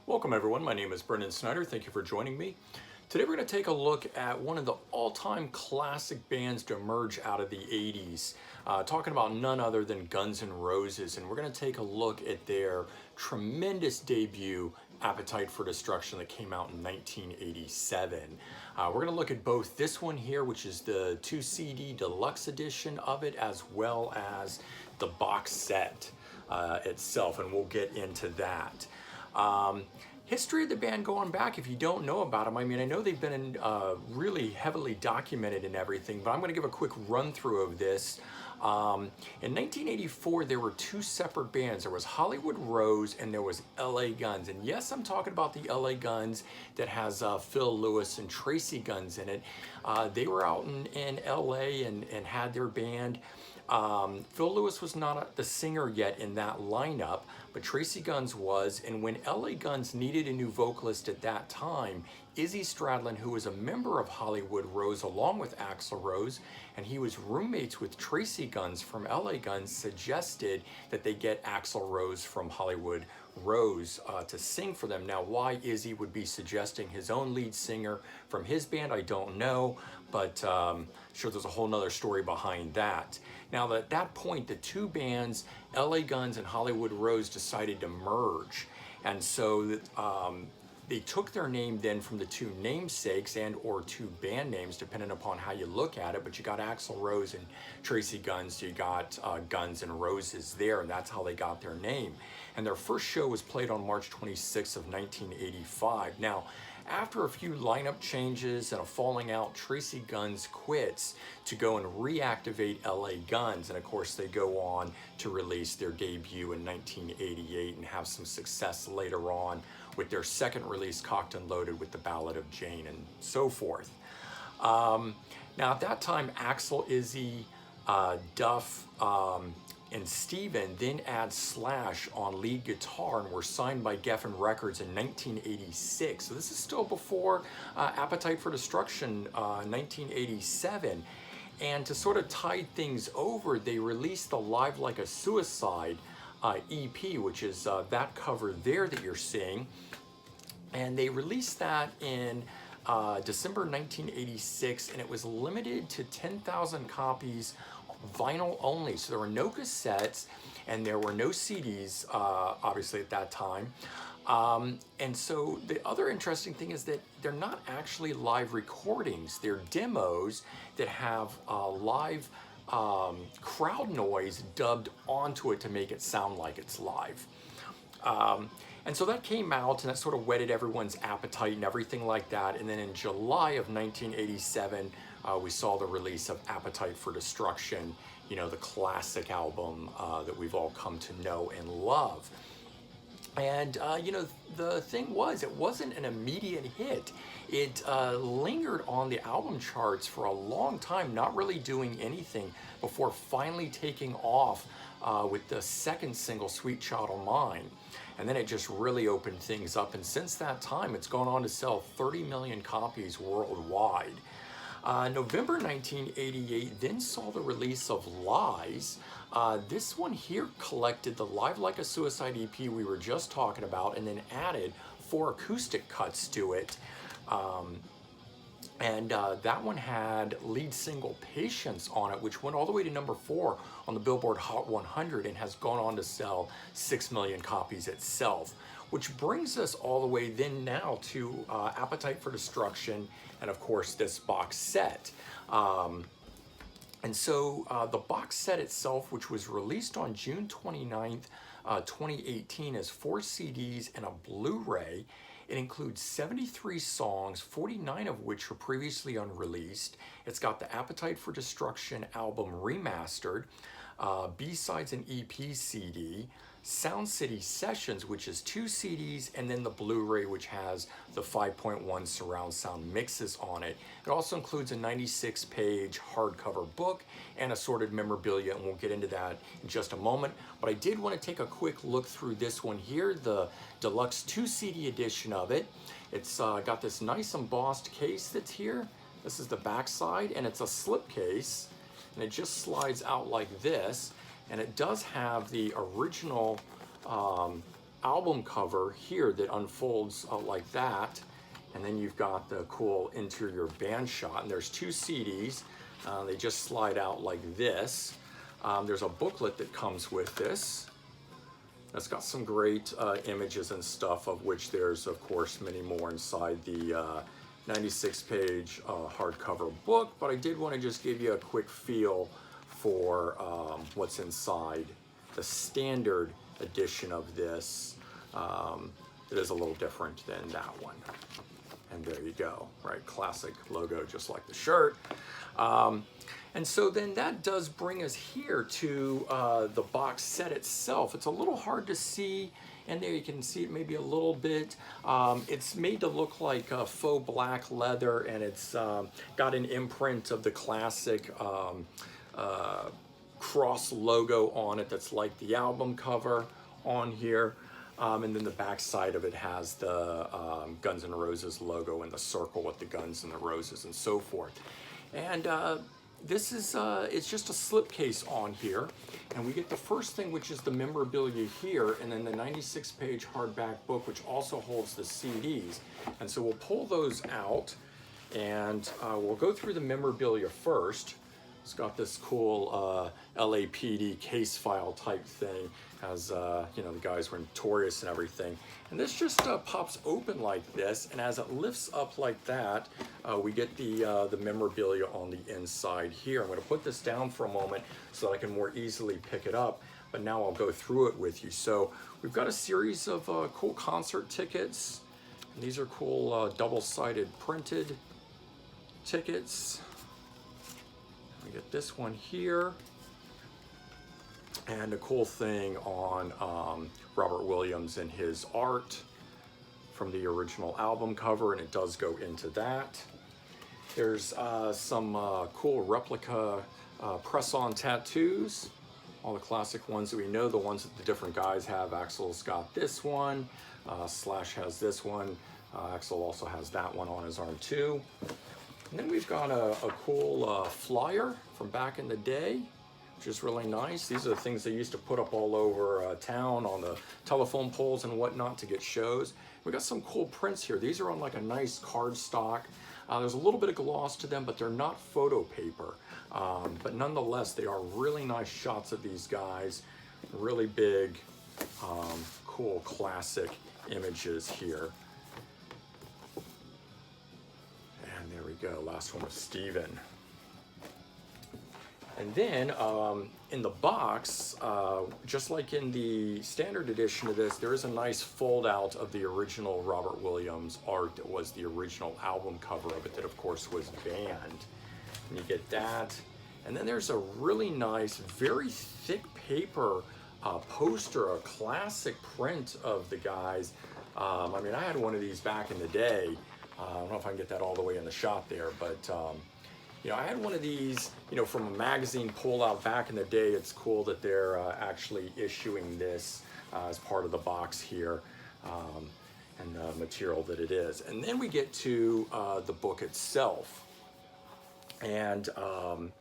Welcome everyone, my name is Brendan Snyder. Thank you for joining me. Today we're going to take a look at one of the all-time classic bands to emerge out of the 80s. Talking about none other than Guns N' Roses, and we're going to take a look at their tremendous debut, Appetite for Destruction, that came out in 1987. We're going to look at both this one here, which is the 2 CD deluxe edition of it, as well as the box set itself, and we'll get into that. History of the band going back, if you don't know about them, I mean, I know they've been really heavily documented and everything, but I'm going to give a quick run through of this. In 1984, there were two separate bands. There was Hollywood Rose and there was LA Guns. And yes, I'm talking about the LA Guns that has Phil Lewis and Tracy Guns in it. They were out in LA and had their band. Phil Lewis was not the singer yet in that lineup, but Tracy Guns was, and when LA Guns needed a new vocalist at that time, Izzy Stradlin, who was a member of Hollywood Rose along with Axl Rose, and he was roommates with Tracy Guns from LA Guns, suggested that they get Axl Rose from Hollywood Rose to sing for them. Now, why Izzy would be suggesting his own lead singer from his band, I don't know, but sure there's a whole nother story behind that. Now, at that point, the two bands, LA Guns and Hollywood Rose, decided to merge. And so they took their name then from the two namesakes and or two band names, depending upon how you look at it. But you got Axl Rose and Tracy Guns, so you got Guns N' Roses there, and that's how they got their name. And their first show was played on March 26th of 1985. Now, after a few lineup changes and a falling out, Tracy Guns quits to go and reactivate LA Guns. And of course, they go on to release their debut in 1988 and have some success later on with their second release, Cocked and Loaded, with the Ballad of Jane and so forth. Now, at that time, Axl, Izzy, Duff, and Steven then add Slash on lead guitar and were signed by Geffen Records in 1986. So this is still before Appetite for Destruction, 1987. And to sort of tide things over, they released the Live Like a Suicide EP, which is that cover there that you're seeing. And they released that in December 1986, and it was limited to 10,000 copies, vinyl only. So there were no cassettes and there were no CDs, obviously at that time. And so the other interesting thing is that they're not actually live recordings. They're demos that have live crowd noise dubbed onto it to make it sound like it's live. And so that came out and that sort of whetted everyone's appetite and everything like that. And then in July of 1987, we saw the release of Appetite for Destruction, you know, the classic album that we've all come to know and love. And, you know, the thing was, it wasn't an immediate hit. It lingered on the album charts for a long time, not really doing anything before finally taking off with the second single, Sweet Child O' Mine. And then it just really opened things up. And since that time, it's gone on to sell 30 million copies worldwide. November 1988 then saw the release of Lies. This one here collected the Live Like a Suicide EP we were just talking about and then added 4 acoustic cuts to it. And that one had lead single Patience on it, which went all the way to number 4 on the Billboard Hot 100 and has gone on to sell 6 million copies itself. Which brings us all the way then now to Appetite for Destruction and of course this box set. And so the box set itself, which was released on June 29th, 2018 as 4 CDs and a Blu-ray. It includes 73 songs, 49 of which were previously unreleased. It's got the Appetite for Destruction album remastered, B-sides and EP CD, Sound City Sessions, which is 2 CDs, and then the Blu-ray, which has the 5.1 surround sound mixes on it. It also includes a 96-page hardcover book and assorted memorabilia, and we'll get into that in just a moment. But I did want to take a quick look through this one here, the deluxe 2 CD edition of it. It's got this nice embossed case that's here. This is the back side, and it's a slip case, and it just slides out like this. And it does have the original album cover here that unfolds like that. And then you've got the cool interior band shot. And there's 2 CDs. They just slide out like this. There's a booklet that comes with this. That's got some great images and stuff, of which there's, of course, many more inside the 96-page hardcover book. But I did want to just give you a quick feel for what's inside the standard edition of this. It is a little different than that one. And there you go, right? Classic logo, just like the shirt. And so then that does bring us here to the box set itself. It's a little hard to see, and there you can see it maybe a little bit. It's made to look like faux black leather, and it's got an imprint of the classic cross logo on it that's like the album cover on here. And then the back side of it has the Guns N' Roses logo and the circle with the guns and the roses and so forth. And this is, it's just a slipcase on here. And we get the first thing, which is the memorabilia here, and then the 96-page hardback book, which also holds the CDs. And so we'll pull those out, and we'll go through the memorabilia first. It's got this cool LAPD case file type thing, as you know, the guys were notorious and everything. And this just pops open like this, and as it lifts up like that, we get the memorabilia on the inside here. I'm going to put this down for a moment so that I can more easily pick it up, but now I'll go through it with you. So we've got a series of cool concert tickets. And these are cool double-sided printed tickets. We get this one here, and a cool thing on Robert Williams and his art from the original album cover, and it does go into that. There's some cool replica press-on tattoos, all the classic ones that we know, the ones that the different guys have. Axl's got this one, Slash has this one, Axl also has that one on his arm too. And then we've got a cool flyer from back in the day, which is really nice. These are the things they used to put up all over town on the telephone poles and whatnot to get shows. We got some cool prints here. These are on like a nice cardstock. There's a little bit of gloss to them, but they're not photo paper. But nonetheless, they are really nice shots of these guys. Really big, cool, classic images here. There we go, last one was Steven. And then in the box, just like in the standard edition of this, there is a nice fold out of the original Robert Williams art that was the original album cover of it that of course was banned. And you get that. And then there's a really nice, very thick paper poster, a classic print of the guys. I mean, I had one of these back in the day. I don't know if I can get that all the way in the shot there, but you know, I had one of these, you know, from a magazine pull out back in the day. It's cool that they're actually issuing this as part of the box here, and the material that it is. And then we get to the book itself, and it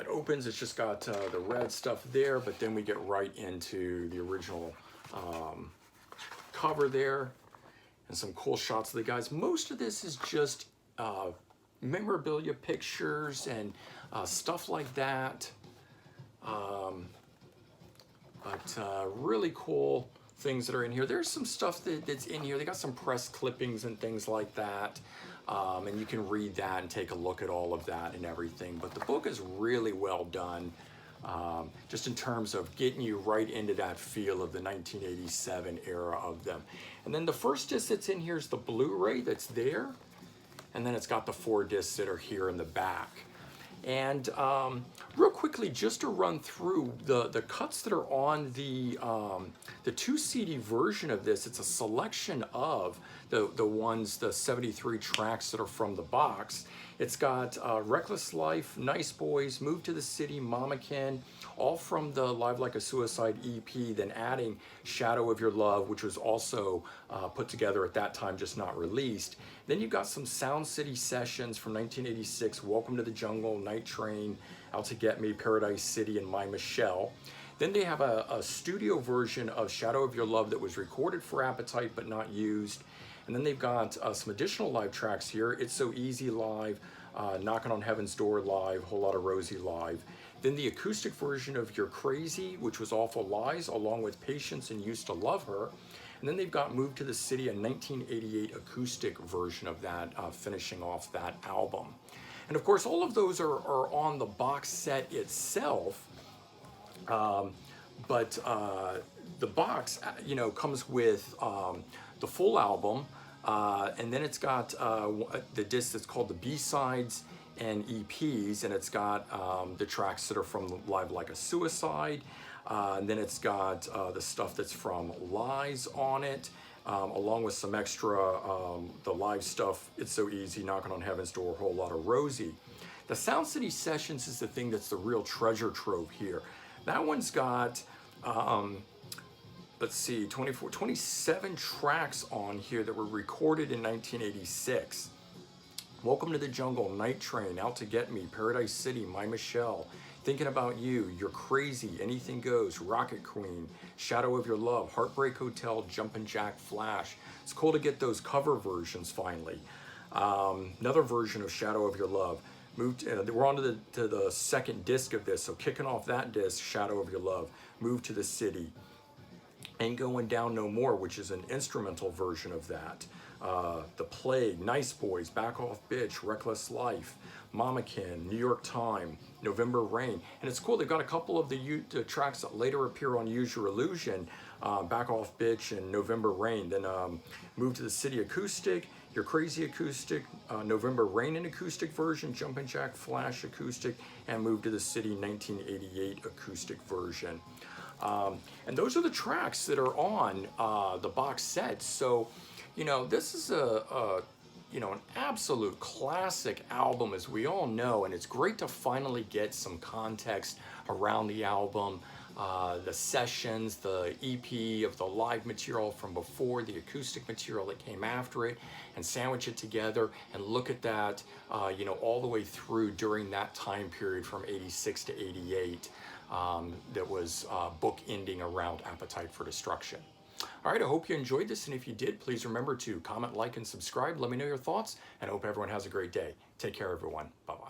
opens. It's just got the red stuff there, but then we get right into the original cover there. And some cool shots of the guys. Most of this is just memorabilia pictures and stuff like that. But really cool things that are in here. There's some stuff that's in here. They got some press clippings and things like that. And you can read that and take a look at all of that and everything. But the book is really well done. Just in terms of getting you right into that feel of the 1987 era of them. And then the first disc that's in here is the Blu-ray that's there. And then it's got the 4 discs that are here in the back. And real quickly, just to run through the cuts that are on the 2 CD version of this, it's a selection of the 73 tracks that are from the box. It's got Reckless Life, Nice Boys, Move to the City, Mamakin, all from the Live Like a Suicide EP, then adding Shadow of Your Love, which was also put together at that time, just not released. Then you've got some Sound City sessions from 1986, Welcome to the Jungle, Night Train, Out to Get Me, Paradise City, and My Michelle. Then they have a studio version of Shadow of Your Love that was recorded for Appetite but not used. And then they've got some additional live tracks here. It's So Easy live, Knocking on Heaven's Door live, Whole Lot of Rosie live. Then the acoustic version of You're Crazy, which was Awful Lies, along with Patience and Used to Love Her. And then they've got Move to the City, a 1988 acoustic version of that, finishing off that album. And of course, all of those are on the box set itself. But the box, comes with the full album, and then it's got the disc that's called the B-sides and EPs, and it's got the tracks that are from Live Like a Suicide, and then it's got the stuff that's from Lies on it, along with some extra, the live stuff, It's So Easy, Knocking on Heaven's Door, Whole Lot of Rosie. The Sound City Sessions is the thing that's the real treasure trove here. That one's got, let's see, 27 tracks on here that were recorded in 1986. Welcome to the Jungle, Night Train, Out to Get Me, Paradise City, My Michelle, Thinking About You, You're Crazy, Anything Goes, Rocket Queen, Shadow of Your Love, Heartbreak Hotel, Jumpin' Jack Flash. It's cool to get those cover versions finally. Another version of Shadow of Your Love. We're on to the second disc of this, so kicking off that disc, Shadow of Your Love, Move to the City, Ain't Going Down No More, which is an instrumental version of that. The Plague, Nice Boys, Back Off Bitch, Reckless Life, Mamakin, New York Time, November Rain. And it's cool, they've got a couple of the tracks that later appear on Use Your Illusion, Back Off Bitch and November Rain. Then Move to the City acoustic, You're Crazy acoustic, November Rain an acoustic version, Jumpin' Jack Flash acoustic, and Move to the City 1988 acoustic version. And those are the tracks that are on the box set. So, this is an absolute classic album, as we all know, and it's great to finally get some context around the album, the sessions, the EP of the live material from before, the acoustic material that came after it, and sandwich it together and look at that, all the way through during that time period from 86 to 88 that was book ending around Appetite for Destruction. All right, I hope you enjoyed this, and if you did, please remember to comment, like, and subscribe. Let me know your thoughts, and I hope everyone has a great day. Take care, everyone. Bye-bye.